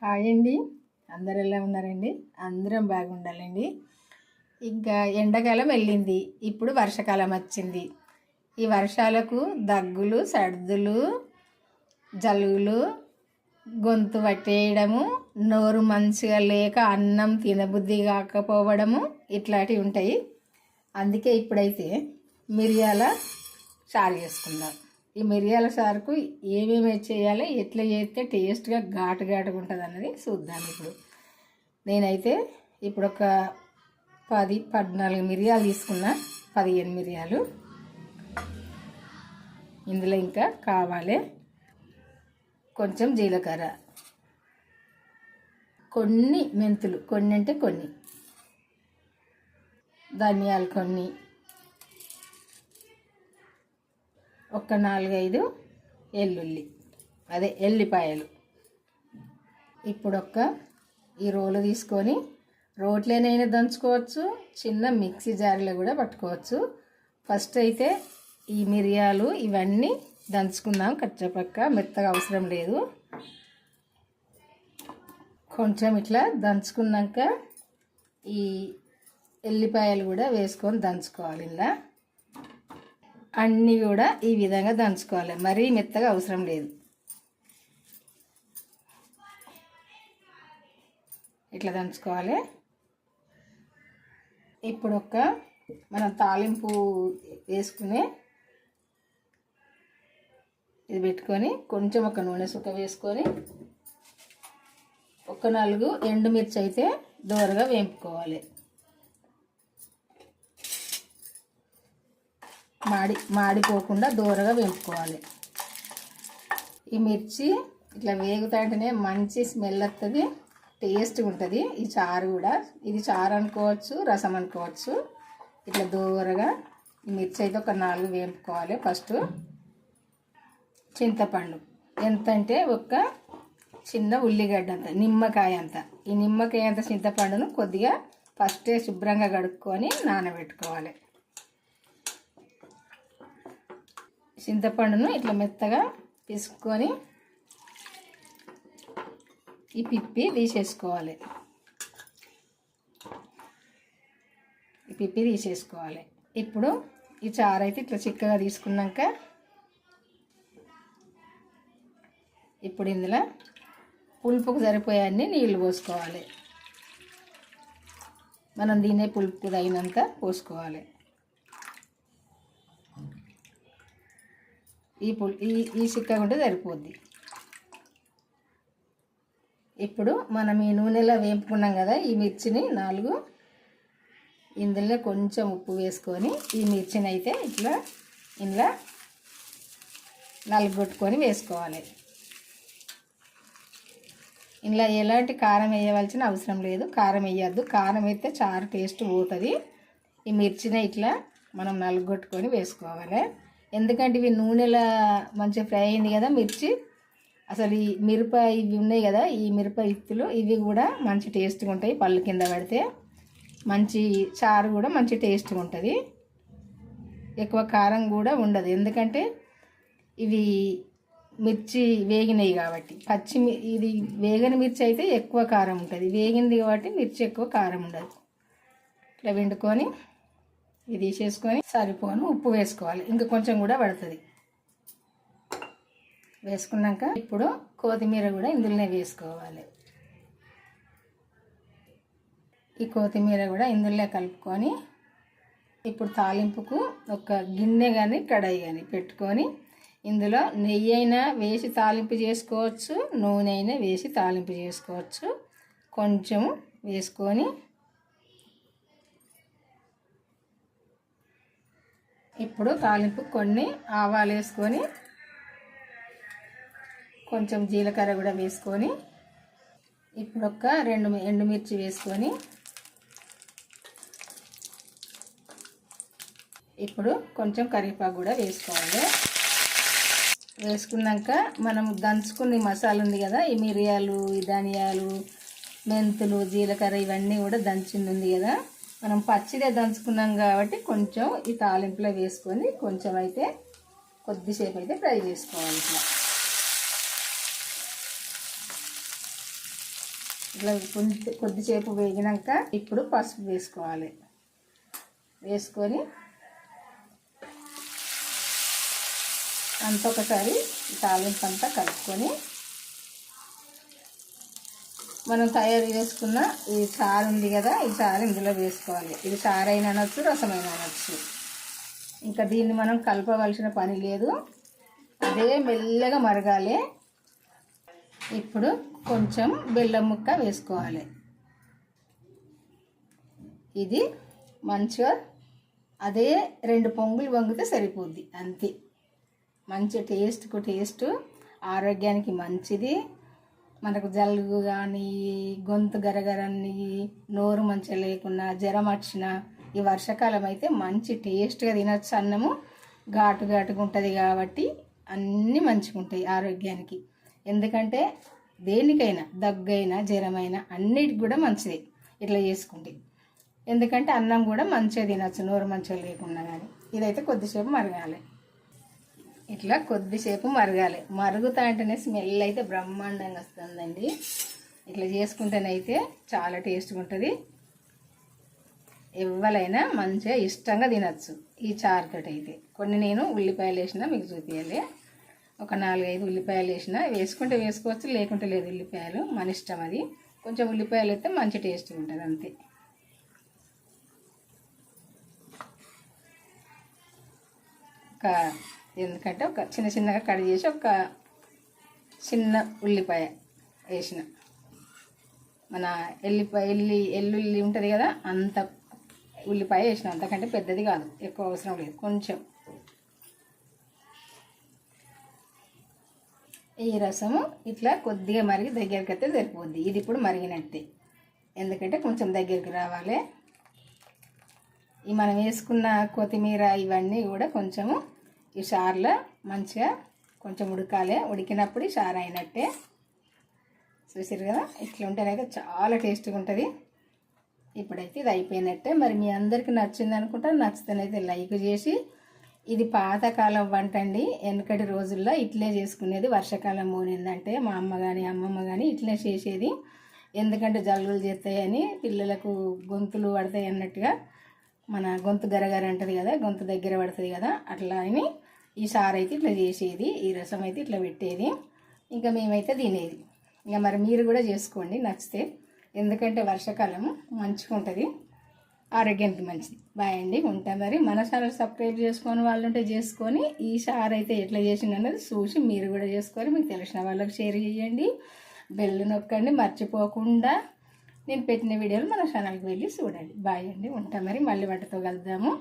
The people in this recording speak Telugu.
హాయ్ అండి. అందరు ఎలా ఉన్నారండి? అందరం బాగుండాలండి. ఇంకా ఎండాకాలం వెళ్ళింది, ఇప్పుడు వర్షాకాలం వచ్చింది. ఈ వర్షాలకు దగ్గులు, సర్దులు, జలుబులు, గొంతు పట్టేయడము, నోరు మంచిగా లేక అన్నం తినబుద్ధి కాకపోవడము ఇట్లాంటివి ఉంటాయి. అందుకే ఇప్పుడైతే మిరియాల చారు చేసుకుందాం. ఈ మిరియాల చారుకు ఏమేమి చేయాలి, ఎట్లా చేస్తే టేస్ట్గా ఘాటుగా ఉంటుంది అన్నది చూద్దాం. నేనైతే ఇప్పుడు ఒక 14 మిరియాలు తీసుకున్నా, 15 మిరియాలు. ఇందులో ఇంకా కావాలి కొంచెం జీలకర్ర, కొన్ని మెంతులు, కొన్ని అంటే కొన్ని, ధనియాలు కొన్ని, ఒక 4-5 ఎల్లిపాయలు. ఇప్పుడు ఈ రోలు తీసుకొని రోట్లోనైనా దంచుకోవచ్చు, చిన్న మిక్సీ జార్లో కూడా పట్టుకోవచ్చు. ఫస్ట్ అయితే ఈ మిరియాలు ఇవన్నీ దంచుకుందాం. కచ్చపక్క మెత్తగా అవసరం లేదు. కొంచెం ఇట్లా దంచుకున్నాక ఈ ఎల్లిపాయలు కూడా వేసుకొని దంచుకోవాలి. ఇలా అన్నీ కూడా ఈ విధంగా దంచుకోవాలి, మరీ మెత్తగా అవసరం లేదు. ఇట్లా దంచుకోవాలి. ఇప్పుడు మనం తాలింపు వేసుకుని ఇది పెట్టుకొని కొంచెం ఒక నూనె సుక్క వేసుకొని ఒక 4 ఎండుమిర్చి అయితే దోరగా వేపుకోవాలి. మాడిపోకుండా దూరగా వేపుకోవాలి. ఈ మిర్చి ఇట్లా వేగుతాంటేనే మంచి స్మెల్ వస్తుంది, టేస్ట్గా ఉంటుంది. ఈ చారు కూడా, ఇది చారు అనుకోవచ్చు, రసం అనుకోవచ్చు. ఇట్లా దూరగా ఈ మిర్చి అయితే ఒక 4 వేపుకోవాలి. ఫస్ట్ చింతపండు ఎంత అంటే ఒక చిన్న ఉల్లిగడ్డ అంత, నిమ్మకాయ అంత. ఈ నిమ్మకాయ అంత చింతపండును కొద్దిగా ఫస్టే శుభ్రంగా కడుక్కొని నానబెట్టుకోవాలి. చింతపండును ఇట్లా మెత్తగా పిసుకొని ఈ పిప్పి తీసేసుకోవాలి. ఇప్పుడు ఈ చారు అయితే ఇట్లా చిక్కగా తీసుకున్నాక ఇప్పుడు ఇందులో పులుపుకు సరిపోయాన్ని నీళ్ళు పోసుకోవాలి. మనం తినే పులుపుకు తగినంత పోసుకోవాలి. ఈ చిక్కగా ఉంటే సరిపోద్ది. ఇప్పుడు మనం ఈ నూనెలో వేపుకున్నాం కదా ఈ మిర్చిని 4, ఇందులో కొంచెం ఉప్పు వేసుకొని ఈ మిర్చిని అయితే ఇట్లా ఇందులో నలుగొట్టుకొని వేసుకోవాలి. ఇందులో ఎలాంటి కారం వేయవలసిన అవసరం లేదు. కారం వేయద్దు, కారం అయితే చారు టేస్ట్ పోతుంది. ఈ మిర్చిని ఇట్లా మనం నలుగొట్టుకొని వేసుకోవాలి. ఎందుకంటే ఇవి నూనెలో మంచిగా ఫ్రై అయింది కదా మిర్చి. అసలు ఈ మిరప ఇవి ఉన్నాయి కదా, ఈ మిరప ఇత్తులు ఇవి కూడా మంచి టేస్ట్గా ఉంటాయి. పళ్ళు కింద పడితే మంచి చారు కూడా మంచి టేస్ట్గా ఉంటుంది. ఎక్కువ కారం కూడా ఉండదు, ఎందుకంటే ఇవి మిర్చి వేగినాయి కాబట్టి. ఇది వేగని మిర్చి అయితే ఎక్కువ కారం ఉంటుంది, వేగింది కాబట్టి మిర్చి ఎక్కువ కారం ఉండదు. ఇట్లా వండుకొని ఇది తీసేసుకొని సరిపోను ఉప్పు వేసుకోవాలి. ఇంకా కొంచెం కూడా పడుతుంది. వేసుకున్నాక ఇప్పుడు కొత్తిమీర కూడా ఇందులోనే వేసుకోవాలి. ఈ కొత్తిమీర కూడా ఇందులోనే కలుపుకొని ఇప్పుడు తాలింపుకు ఒక గిన్నె కానీ కడాయి కానీ పెట్టుకొని ఇందులో నెయ్యి అయినా వేసి తాలింపు చేసుకోవచ్చు, నూనె అయినా వేసి తాలింపు చేసుకోవచ్చు. కొంచెం వేసుకొని ఇప్పుడు తాలింపు కొన్ని ఆవాలు వేసుకొని కొంచెం జీలకర్ర కూడా వేసుకొని ఇప్పుడు ఒక 2 ఎండుమిర్చి వేసుకొని ఇప్పుడు కొంచెం కరివేపాకు కూడా వేసుకోవాలి. వేసుకున్నాక మనం దంచుకున్న మసాలా ఉంది కదా, ఈ మిరియాలు, ఈ ధనియాలు, మెంతులు, జీలకర్ర ఇవన్నీ కూడా దంచింది ఉంది కదా, మనం పచ్చిదే దంచుకున్నాం కాబట్టి కొంచెం ఈ తాలింపులో వేసుకొని కొంచెం అయితే కొద్దిసేపు అయితే ఫ్రై చేసుకోవాలి. ఇట్లా ఇట్లా కొద్దిసేపు వేగినాక ఇప్పుడు పసుపు వేసుకోవాలి. వేసుకొని అంత ఒకసారి తాలింపు అంతా కలుపుకొని మనం తయారు చేసుకున్న ఈ చారు ఉంది కదా, ఈ చారు ఇందులో వేసుకోవాలి. ఇది చారు అయినా అనొచ్చు, రసమైనా అనొచ్చు. ఇంకా దీన్ని మనం కలపవలసిన పని లేదు, అదే మెల్లగా మరగాలి. ఇప్పుడు కొంచెం బెల్లం ముక్క వేసుకోవాలి. ఇది మంచిగా అదే 2 పొంగులు వంగితే సరిపోద్ది అంతే. మంచి టేస్ట్, ఆరోగ్యానికి మంచిది. మనకు జలుబు కానీ, గొంతు గరగరని, నోరు మంచిగా లేకున్నా, జ్వరం వచ్చినా ఈ వర్షాకాలం అయితే మంచి టేస్ట్గా తినచ్చు. అన్నము ఘాటుగా ఉంటుంది కాబట్టి అన్నీ మంచిగా ఉంటాయి ఆరోగ్యానికి. ఎందుకంటే దేనికైనా, దగ్గైనా జ్వరమైనా అన్నిటికి కూడా మంచిది ఇట్లా చేసుకుంటే. ఎందుకంటే అన్నం కూడా మంచిగా తినచ్చు నోరు మంచిగా లేకున్నా కానీ. ఇదైతే కొద్దిసేపు మరగాలి. ఇట్లా కొద్దిసేపు మరగాలి. మరుగుతా అంటేనే స్మెల్ అయితే బ్రహ్మాండంగా వస్తుందండి. ఇట్లా చేసుకుంటేనైతే చాలా టేస్ట్గా ఉంటుంది. ఎవరైనా మంచిగా ఇష్టంగా తినచ్చు ఈ చారుతోటి అయితే. కొన్ని నేను ఉల్లిపాయలు వేసినా మీకు చూపించాలి. ఒక 4-5 ఉల్లిపాయలు వేసినా, వేసుకుంటే వేసుకోవచ్చు, లేకుంటే లేదు. ఉల్లిపాయలు మన ఇష్టం. అది కొంచెం ఉల్లిపాయలు అయితే మంచి టేస్ట్గా ఉంటుంది అంతే. ఎందుకంటే ఒక చిన్నగా కట్ చేసి ఒక చిన్న ఉల్లిపాయ వేసిన, మన ఎల్లుల్లి ఉంటుంది కదా, అంత ఉల్లిపాయ వేసిన. అంతకంటే పెద్దది కాదు, ఎక్కువ అవసరం లేదు. కొంచెం ఈ రసము ఇట్లా కొద్దిగా మరిగి దగ్గరికి అయితే సరిపోద్ది. ఇది ఇప్పుడు మరిగినట్టే, ఎందుకంటే కొంచెం దగ్గరికి రావాలి. ఈ మనం వేసుకున్న కొత్తిమీర ఇవన్నీ కూడా కొంచెము ఈ చారులో మంచిగా కొంచెం ఉడకాలి. ఉడికినప్పుడు ఈ చారు అయినట్టే. చూసారు కదా, ఇట్లా ఉంటేనైతే చాలా టేస్ట్గా ఉంటుంది. ఇప్పుడైతే ఇది అయిపోయినట్టే. మరి మీ అందరికీ నచ్చింది అనుకుంటా. నచ్చితేనైతే లైక్ చేసి, ఇది పాతకాలం వంట అండి. వెనకటి రోజుల్లో ఇట్లే చేసుకునేది. వర్షాకాలం పోనిందంటే మా అమ్మ కానీ అమ్మమ్మ కానీ ఇట్లే చేసేది. ఎందుకంటే జలుబులు చేస్తాయని, పిల్లలకు గొంతులు పడతాయి అన్నట్టుగా, మన గొంతు గరగర అంటుంది కదా, గొంతు దగ్గర పడుతుంది కదా, అట్లా అని ఈ సారు అయితే ఇట్లా చేసేది. ఈ రసం అయితే ఇట్లా పెట్టేది. ఇంకా మేమైతే తినేది. ఇంకా మరి మీరు కూడా చేసుకోండి నచ్చితే. ఎందుకంటే వర్షాకాలము మంచిగా ఉంటుంది, ఆరోగ్యానికి మంచిది. బాయ్ అండి, ఉంటా మరి. మన ఛానల్ సబ్స్క్రైబ్ చేసుకొని వాళ్ళు ఉంటే చేసుకొని, ఈ సారు అయితే ఎట్లా చేసింది అన్నది చూసి మీరు కూడా చేసుకొని మీకు తెలిసిన వాళ్ళకి షేర్ చేయండి. బెల్ నొక్కండి మర్చిపోకుండా. నేను పెట్టిన వీడియోలు మన ఛానల్కి వెళ్ళి చూడండి. బాయ్ అండి, ఉంటా మరి. మళ్ళీ వంటతో కలుద్దాము.